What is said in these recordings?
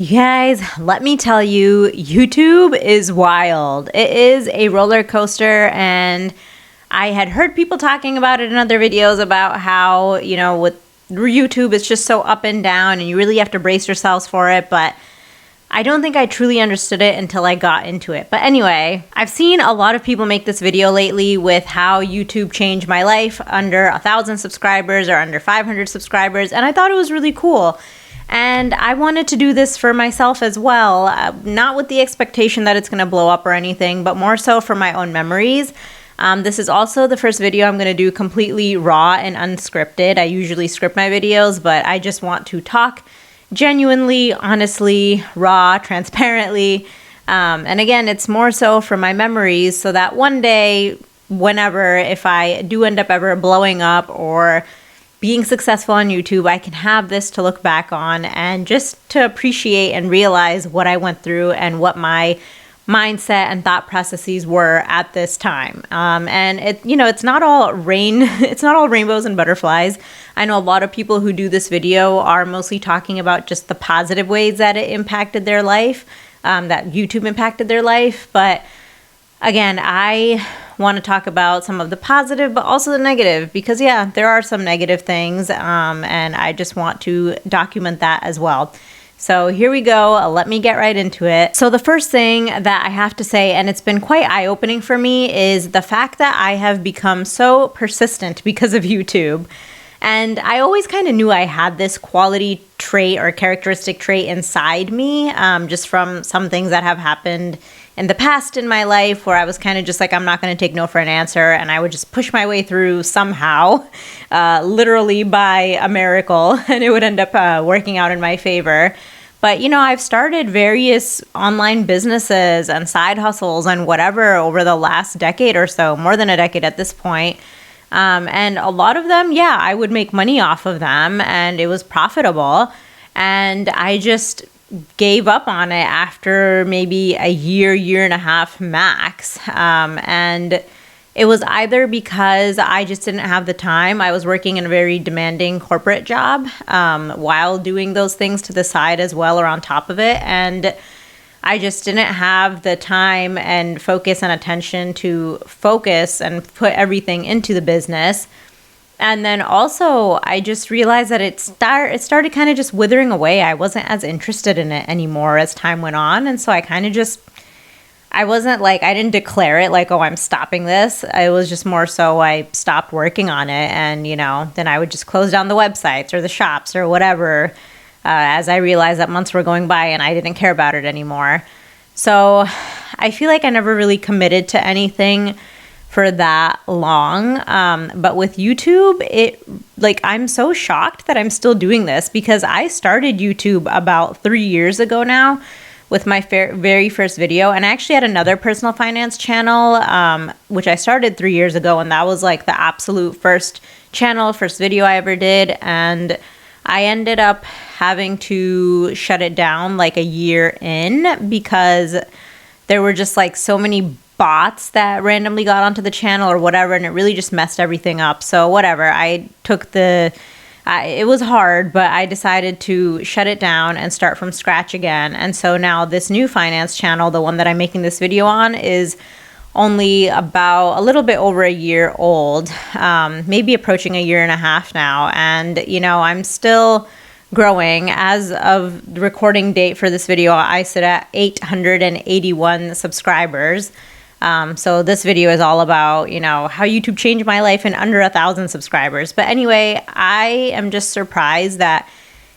You guys, let me tell you, YouTube is wild. It is a roller coaster, and I had heard people talking about it in other videos about how, with YouTube, it's just so up and down, and you really have to brace yourselves for it, but I don't think I truly understood it until I got into it. But anyway, I've seen a lot of people make this video lately with how YouTube changed my life under 1,000 subscribers or under 500 subscribers, and I thought it was really cool. And I wanted to do this for myself as well, not with the expectation that it's going to blow up or anything, but more so for my own memories. This is also the first video I'm going to do completely raw and unscripted. I usually script my videos, but I just want to talk genuinely, honestly, raw, transparently. And again, it's more so for my memories so that one day, whenever, if I do end up ever blowing up or being successful on YouTube, I can have this to look back on and just to appreciate and realize what I went through and what my mindset and thought processes were at this time. And it's not all it's not all rainbows and butterflies. I know a lot of people who do this video are mostly talking about just the positive ways that it impacted their life, that YouTube impacted their life. But again, I want to talk about some of the positive, but also the negative, because there are some negative things, and I just want to document that as well. So here we go. Let me get right into it. So the first thing that I have to say, and it's been quite eye-opening for me, is the fact that I have become so persistent because of YouTube. And I always kind of knew I had this quality trait or characteristic trait inside me, just from some things that have happened in the past in my life, where I was kind of just like, I'm not going to take no for an answer, and I would just push my way through somehow, literally by a miracle, and it would end up working out in my favor. But, I've started various online businesses and side hustles and whatever over the last decade or so, more than a decade at this point. And a lot of them, I would make money off of them, and it was profitable. And I just gave up on it after maybe a year and a half max. And it was either because I just didn't have the time. I was working in a very demanding corporate job while doing those things to the side as well, or on top of it. And I just didn't have the time and focus and attention to focus and put everything into the business. And then also, I just realized that it started kind of just withering away. I wasn't as interested in it anymore as time went on. And so I kind of I didn't declare it like, oh, I'm stopping this. It was just more so I stopped working on it. And, then I would just close down the websites or the shops or whatever, as I realized that months were going by and I didn't care about it anymore. So I feel like I never really committed to anything for that long. But with YouTube, I'm so shocked that I'm still doing this, because I started YouTube about 3 years ago now with my very first video. And I actually had another personal finance channel, which I started 3 years ago. And that was like the absolute first video I ever did. And I ended up having to shut it down like a year in, because there were just like so many bots that randomly got onto the channel or whatever, and it really just messed everything up. So whatever, I took it was hard, but I decided to shut it down and start from scratch again. And so now this new finance channel, the one that I'm making this video on, is only about a little bit over a year old, maybe approaching a year and a half now. And, I'm still growing. As of the recording date for this video, I sit at 881 subscribers. So this video is all about, how YouTube changed my life in under 1,000 subscribers. But anyway, I am just surprised that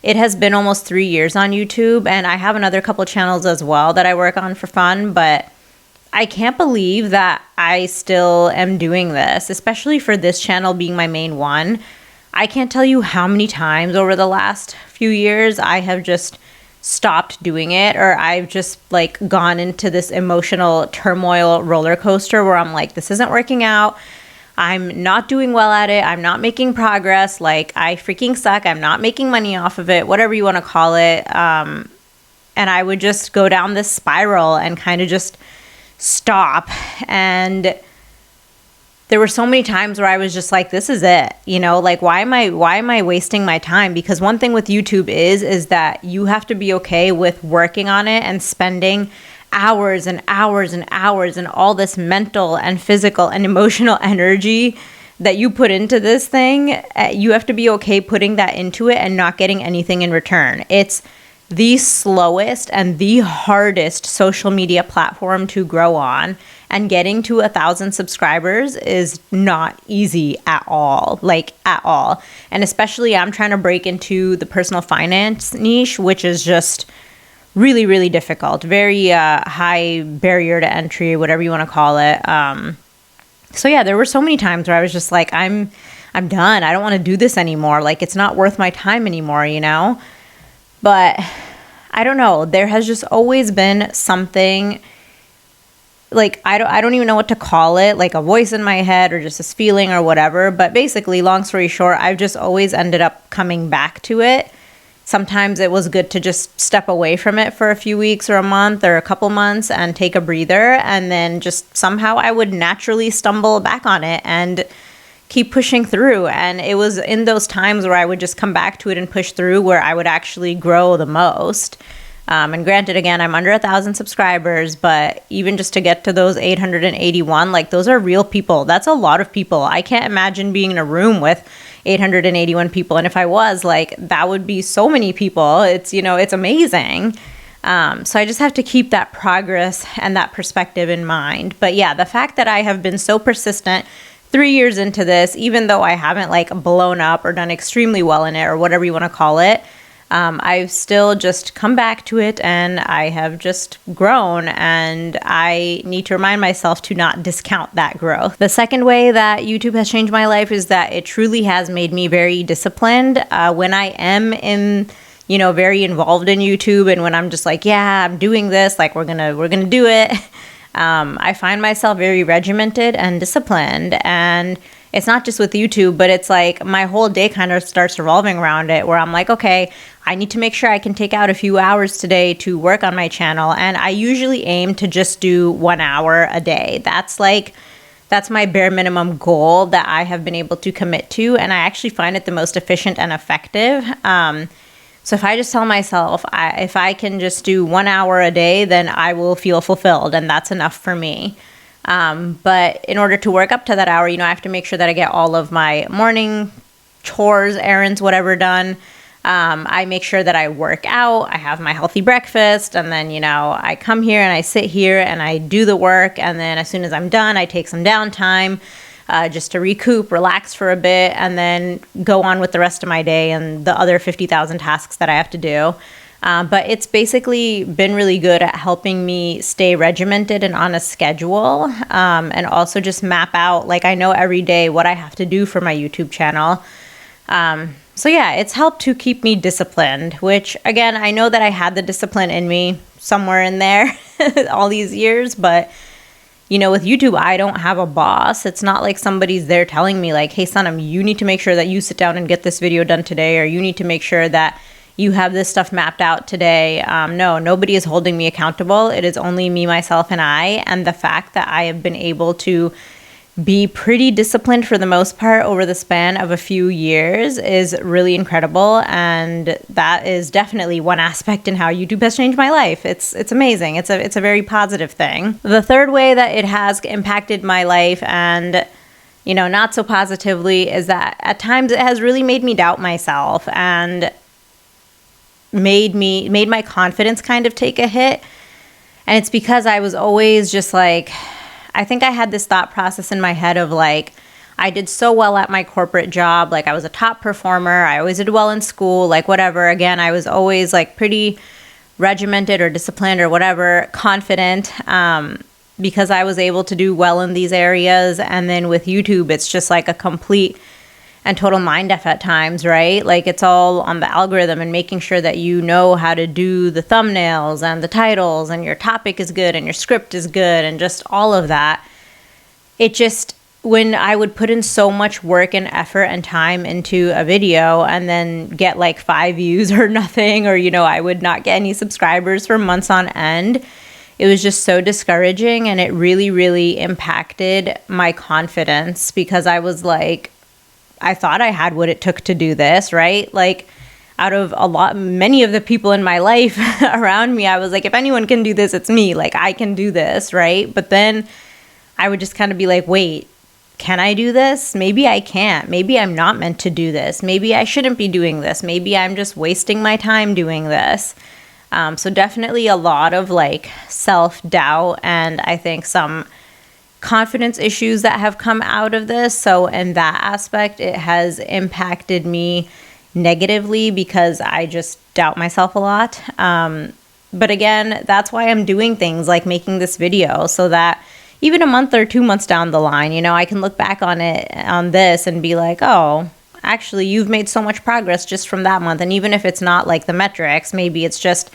it has been almost 3 years on YouTube, and I have another couple channels as well that I work on for fun, but I can't believe that I still am doing this, especially for this channel being my main one. I can't tell you how many times over the last few years I have just stopped doing it, or I've just gone into this emotional turmoil roller coaster where I'm like, this isn't working out. I'm not doing well at it. I'm not making progress. I freaking suck. I'm not making money off of it, whatever you want to call it. And I would just go down this spiral and kind of just stop. And there were so many times where I was just like, this is it, you know, like, why am I wasting my time? Because one thing with YouTube is that you have to be okay with working on it and spending hours and hours and hours and all this mental and physical and emotional energy that you put into this thing. You have to be okay putting that into it and not getting anything in return. It's the slowest and the hardest social media platform to grow on, and getting to 1,000 subscribers is not easy at all, like at all. And especially I'm trying to break into the personal finance niche, which is just really, really difficult, very high barrier to entry, whatever you want to call it. So yeah, there were so many times where I was just like, I'm done. I don't want to do this anymore. Like, it's not worth my time anymore, you know? But I don't know. There has just always been something, like, I don't even know what to call it, like a voice in my head or just this feeling or whatever. But basically, long story short, I've just always ended up coming back to it. Sometimes it was good to just step away from it for a few weeks or a month or a couple months and take a breather. And then just somehow I would naturally stumble back on it and keep pushing through. And it was in those times where I would just come back to it and push through where I would actually grow the most. And granted, again, I'm under 1,000 subscribers, but even just to get to those 881, like, those are real people. That's a lot of people. I can't imagine being in a room with 881 people. And if I was, like, that would be so many people. It's, you know, it's amazing. So I just have to keep that progress and that perspective in mind. But yeah, the fact that I have been so persistent 3 years into this, even though I haven't like blown up or done extremely well in it or whatever you want to call it, I've still just come back to it and I have just grown, and I need to remind myself to not discount that growth. The second way that YouTube has changed my life is that it truly has made me very disciplined. When I am in, you know, very involved in YouTube, and when I'm just like, yeah, I'm doing this, like, we're gonna do it, I find myself very regimented and disciplined. And it's not just with YouTube, but it's like my whole day kind of starts revolving around it, where I'm like, okay, I need to make sure I can take out a few hours today to work on my channel. And I usually aim to just do 1 hour a day. That's my bare minimum goal that I have been able to commit to. And I actually find it the most efficient and effective. So if I just tell myself, if I can just do 1 hour a day, then I will feel fulfilled, and that's enough for me. But in order to work up to that hour, you know, I have to make sure that I get all of my morning chores, errands, whatever done. I make sure that I work out, I have my healthy breakfast, and then, you know, I come here and I sit here and I do the work. And then as soon as I'm done, I take some downtime, just to recoup, relax for a bit, and then go on with the rest of my day and the other 50,000 tasks that I have to do. But it's basically been really good at helping me stay regimented and on a schedule, and also just map out, like, I know every day what I have to do for my YouTube channel. So yeah, it's helped to keep me disciplined, which, again, I know that I had the discipline in me somewhere in there all these years, but you know, with YouTube, I don't have a boss. It's not like somebody's there telling me like, hey, Sanam, you need to make sure that you sit down and get this video done today, or you need to make sure that you have this stuff mapped out today. No, nobody is holding me accountable. It is only me, myself, and I. And the fact that I have been able to be pretty disciplined for the most part over the span of a few years is really incredible. And that is definitely one aspect in how YouTube has changed my life. It's amazing. It's a very positive thing. The third way that it has impacted my life, and, you know, not so positively, is that at times it has really made me doubt myself and made my confidence kind of take a hit. And it's because I was always just like, I think I had this thought process in my head of like, I did so well at my corporate job. Like, I was a top performer. I always did well in school, like whatever. Again, I was always like pretty regimented or disciplined or whatever, confident, because I was able to do well in these areas. And then with YouTube, it's just like a complete and total mind F at times, right? Like, it's all on the algorithm and making sure that you know how to do the thumbnails and the titles, and your topic is good and your script is good and just all of that. It just, when I would put in so much work and effort and time into a video and then get like 5 views or nothing, or, you know, I would not get any subscribers for months on end, it was just so discouraging, and it really, really impacted my confidence, because I was like, I thought I had what it took to do this, right? Like, out of many of the people in my life around me, I was like, if anyone can do this, it's me. Like, I can do this, right? But then I would just kind of be like, wait, can I do this? Maybe I can't. Maybe I'm not meant to do this. Maybe I shouldn't be doing this. Maybe I'm just wasting my time doing this. So definitely a lot of like self-doubt, and I think some confidence issues that have come out of this. So in that aspect, it has impacted me negatively, because I just doubt myself a lot. But again, that's why I'm doing things like making this video, so that even a month or 2 months down the line, you know, I can look back on this and be like, oh, actually, you've made so much progress just from that month. And even if it's not like the metrics, maybe it's just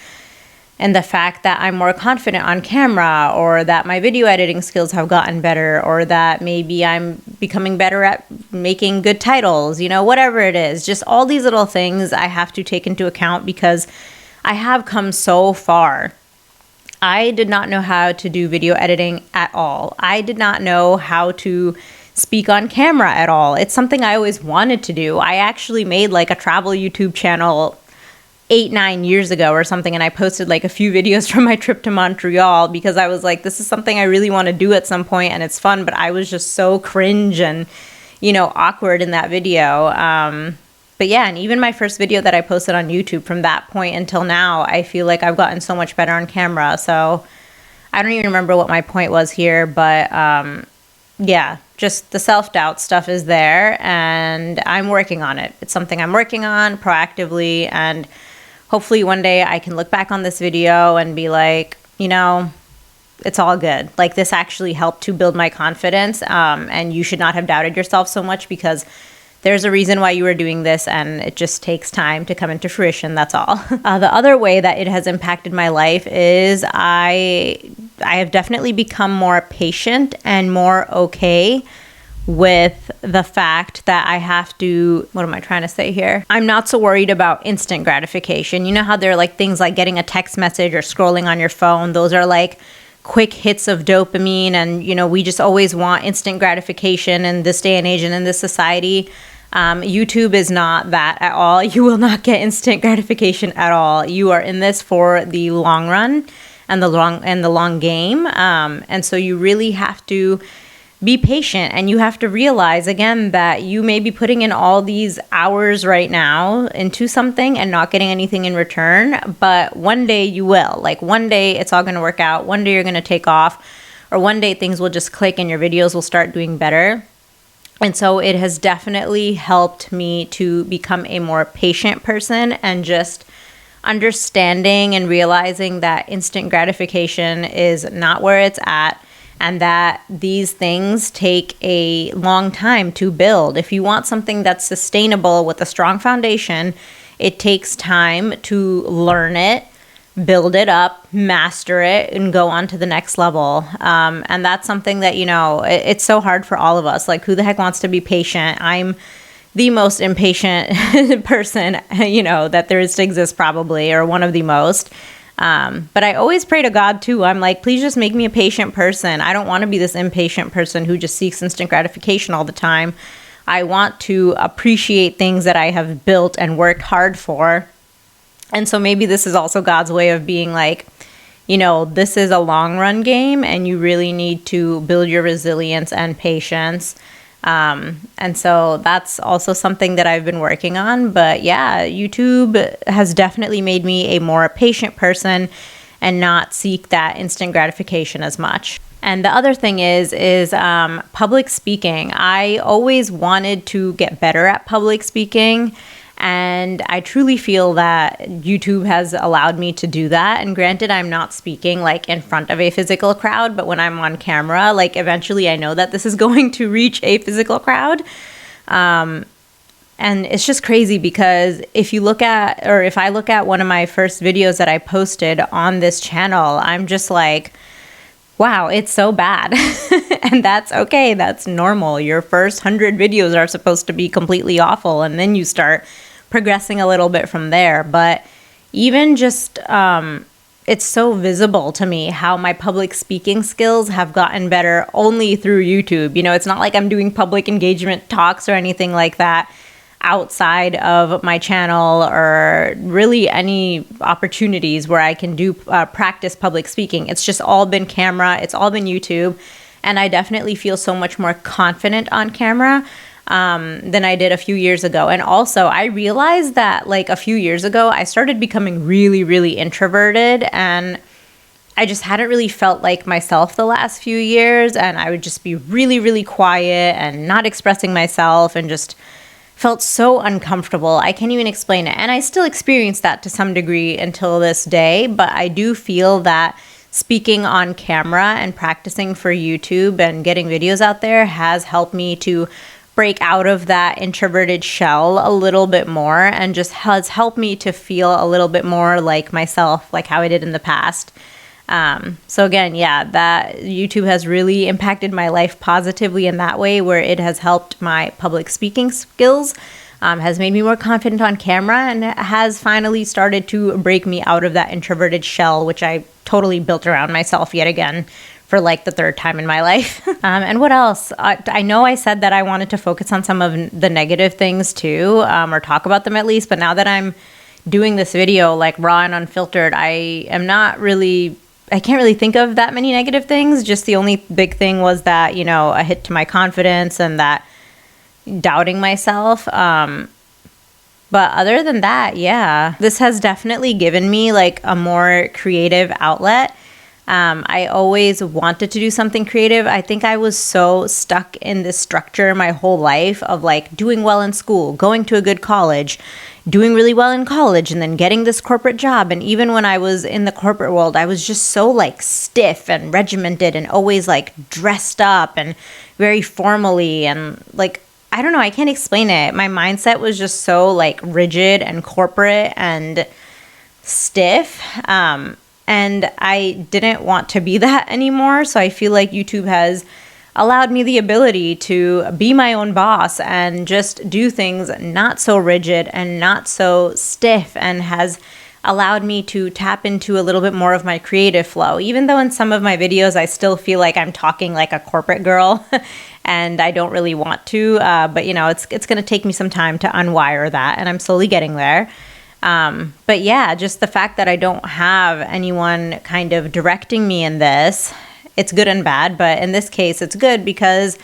in the fact that I'm more confident on camera, or that my video editing skills have gotten better, or that maybe I'm becoming better at making good titles, you know, whatever it is. Just all these little things I have to take into account, because I have come so far. I did not know how to do video editing at all. I did not know how to speak on camera at all. It's something I always wanted to do. I actually made like a travel YouTube channel 8-9 years ago or something, and I posted like a few videos from my trip to Montreal, because I was like, this is something I really want to do at some point, and it's fun, but I was just so cringe and, you know, awkward in that video. But yeah, and even my first video that I posted on YouTube, from that point until now, I feel like I've gotten so much better on camera. So I don't even remember what my point was here, but yeah, just the self-doubt stuff is there, and I'm working on it. It's something I'm working on proactively, and hopefully one day I can look back on this video and be like, you know, it's all good. Like, this actually helped to build my confidence, and you should not have doubted yourself so much, because there's a reason why you were doing this, and it just takes time to come into fruition. That's all. The other way that it has impacted my life is I have definitely become more patient and more okay with the fact that I have to, what am I trying to say here? I'm not so worried about instant gratification. You know how there are like things like getting a text message or scrolling on your phone. Those are like quick hits of dopamine, and you know, we just always want instant gratification in this day and age and in this society. YouTube is not that at all. You will not get instant gratification at all. You are in this for the long run and the long game, and so you really have to be patient, and you have to realize again that you may be putting in all these hours right now into something and not getting anything in return, but one day you will. Like, one day it's all going to work out. One day you're going to take off, or one day things will just click and your videos will start doing better. And so it has definitely helped me to become a more patient person, and just understanding and realizing that instant gratification is not where it's at, and that these things take a long time to build. If you want something that's sustainable with a strong foundation, it takes time to learn it, build it up, master it, and go on to the next level. And that's something that, you know, it's so hard for all of us. Like, who the heck wants to be patient? I'm the most impatient person, you know, that there is to exist, probably, or one of the most. But I always pray to God too. I'm like, please just make me a patient person. I don't want to be this impatient person who just seeks instant gratification all the time. I want to appreciate things that I have built and worked hard for. And so maybe this is also God's way of being like, you know, this is a long run game, and you really need to build your resilience and patience. And so that's also something that I've been working on. But yeah, YouTube has definitely made me a more patient person and not seek that instant gratification as much. And the other thing is public speaking. I always wanted to get better at public speaking, and I truly feel that YouTube has allowed me to do that. And granted, I'm not speaking like in front of a physical crowd, but when I'm on camera, like eventually I know that this is going to reach a physical crowd. And it's just crazy, because if I look at one of my first videos that I posted on this channel, I'm just like, wow, it's so bad. And that's okay. That's normal. Your first 100 videos are supposed to be completely awful, and then you start progressing a little bit from there. But even just it's so visible to me how my public speaking skills have gotten better only through YouTube. You know, it's not like I'm doing public engagement talks or anything like that outside of my channel, or really any opportunities where I can do practice public speaking. It's just all been camera. It's all been YouTube. And I definitely feel so much more confident on camera than I did a few years ago. And also, I realized that like a few years ago, I started becoming really, really introverted, and I just hadn't really felt like myself the last few years. And I would just be really, really quiet and not expressing myself, and just felt so uncomfortable. I can't even explain it. And I still experience that to some degree until this day, but I do feel that speaking on camera and practicing for YouTube and getting videos out there has helped me to break out of that introverted shell a little bit more, and just has helped me to feel a little bit more like myself, like how I did in the past. So again, yeah, that YouTube has really impacted my life positively in that way, where it has helped my public speaking skills, has made me more confident on camera, and has finally started to break me out of that introverted shell, which I totally built around myself yet again for like the third time in my life. And what else? I know I said that I wanted to focus on some of the negative things too, or talk about them at least, but now that I'm doing this video like raw and unfiltered, I can't really think of that many negative things. Just the only big thing was that, you know, a hit to my confidence and that doubting myself. But other than that, yeah, this has definitely given me like a more creative outlet. I always wanted to do something creative. I think I was so stuck in this structure my whole life of like doing well in school, going to a good college, doing really well in college, and then getting this corporate job. And even when I was in the corporate world, I was just so like stiff and regimented and always like dressed up and very formally, and like, I don't know, I can't explain it. My mindset was just so like rigid and corporate and stiff. And I didn't want to be that anymore. So I feel like YouTube has allowed me the ability to be my own boss and just do things not so rigid and not so stiff, and has allowed me to tap into a little bit more of my creative flow. Even though in some of my videos I still feel like I'm talking like a corporate girl and I don't really want to, but you know, it's going to take me some time to unwire that, and I'm slowly getting there. But yeah, just the fact that I don't have anyone kind of directing me in this, it's good and bad, but in this case, it's good because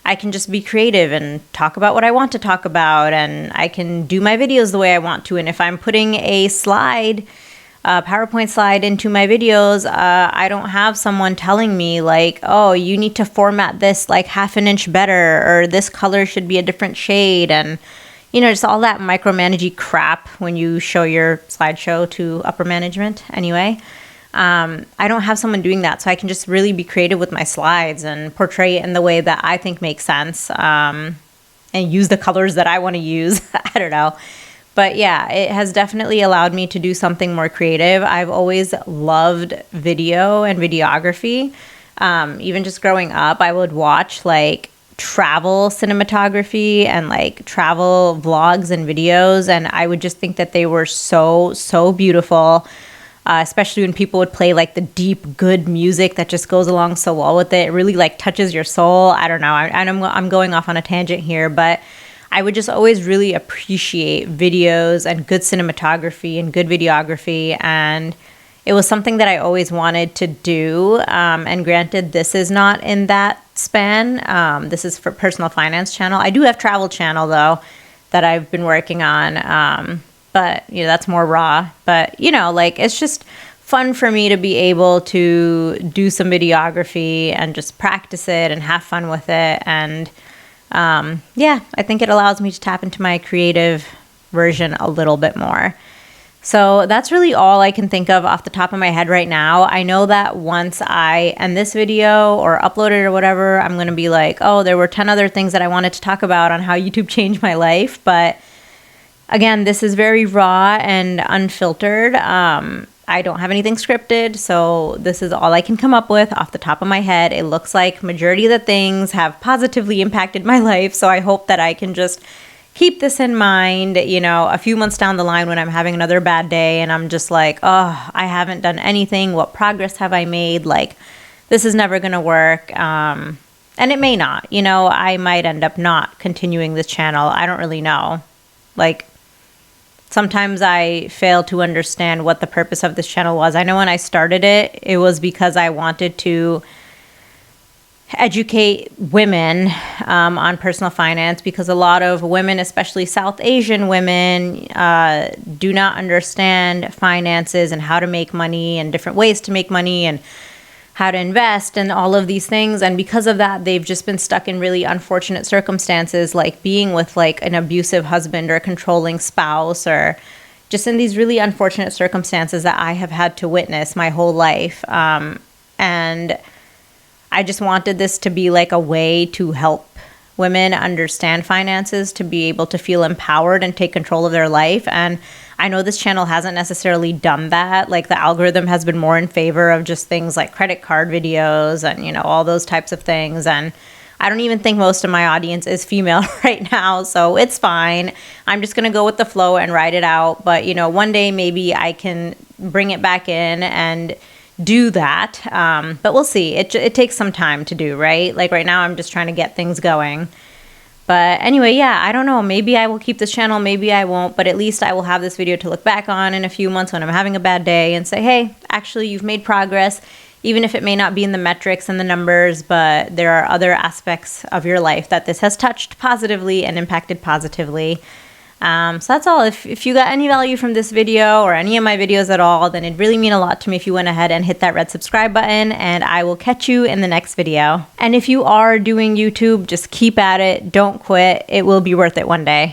I can just be creative and talk about what I want to talk about, and I can do my videos the way I want to. And if I'm putting a slide, PowerPoint slide into my videos, I don't have someone telling me like, oh, you need to format this like half an inch better, or this color should be a different shade. And you know, just all that micromanagey crap when you show your slideshow to upper management. Anyway, I don't have someone doing that, so I can just really be creative with my slides and portray it in the way that I think makes sense, and use the colors that I want to use. I don't know. But yeah, it has definitely allowed me to do something more creative. I've always loved video and videography. Even just growing up, I would watch like travel cinematography and like travel vlogs and videos, and I would just think that they were so beautiful, especially when people would play like the deep good music that just goes along so well with it. It really like touches your soul. I don't know, I'm going off on a tangent here, but I would just always really appreciate videos and good cinematography and good videography, and it was something that I always wanted to do. And granted, this is not in that span. This is for personal finance channel. I do have travel channel though that I've been working on. But you know, that's more raw. But you know, like it's just fun for me to be able to do some videography and just practice it and have fun with it. And yeah, I think it allows me to tap into my creative version a little bit more. So that's really all I can think of off the top of my head right now. I know that once I end this video or upload it or whatever, I'm going to be like, oh, there were 10 other things that I wanted to talk about on how YouTube changed my life. But again, this is very raw and unfiltered. I don't have anything scripted, so this is all I can come up with off the top of my head. It looks like majority of the things have positively impacted my life, so I hope that I can just keep this in mind, you know, a few months down the line when I'm having another bad day and I'm just like, oh, I haven't done anything. What progress have I made? Like, this is never going to work. And it may not, you know, I might end up not continuing this channel. I don't really know. Like, sometimes I fail to understand what the purpose of this channel was. I know when I started it, it was because I wanted to educate women on personal finance, because a lot of women, especially South Asian women, do not understand finances and how to make money and different ways to make money and how to invest and all of these things. And because of that, they've just been stuck in really unfortunate circumstances, like being with like an abusive husband or a controlling spouse, or just in these really unfortunate circumstances that I have had to witness my whole life. And I just wanted this to be like a way to help women understand finances, to be able to feel empowered and take control of their life. And I know this channel hasn't necessarily done that. Like, the algorithm has been more in favor of just things like credit card videos and, you know, all those types of things. And I don't even think most of my audience is female right now, so it's fine. I'm just going to go with the flow and ride it out. But, you know, one day maybe I can bring it back in and do that. But we'll see. It takes some time to do, right? Like, right now I'm just trying to get things going. But anyway, yeah, I don't know. Maybe I will keep this channel, maybe I won't, but at least I will have this video to look back on in a few months when I'm having a bad day and say, hey, actually, you've made progress, even if it may not be in the metrics and the numbers, but there are other aspects of your life that this has touched positively and impacted positively. So that's all. If you got any value from this video or any of my videos at all, then it'd really mean a lot to me if you went ahead and hit that red subscribe button, and I will catch you in the next video. And if you are doing YouTube, just keep at it. Don't quit. It will be worth it one day.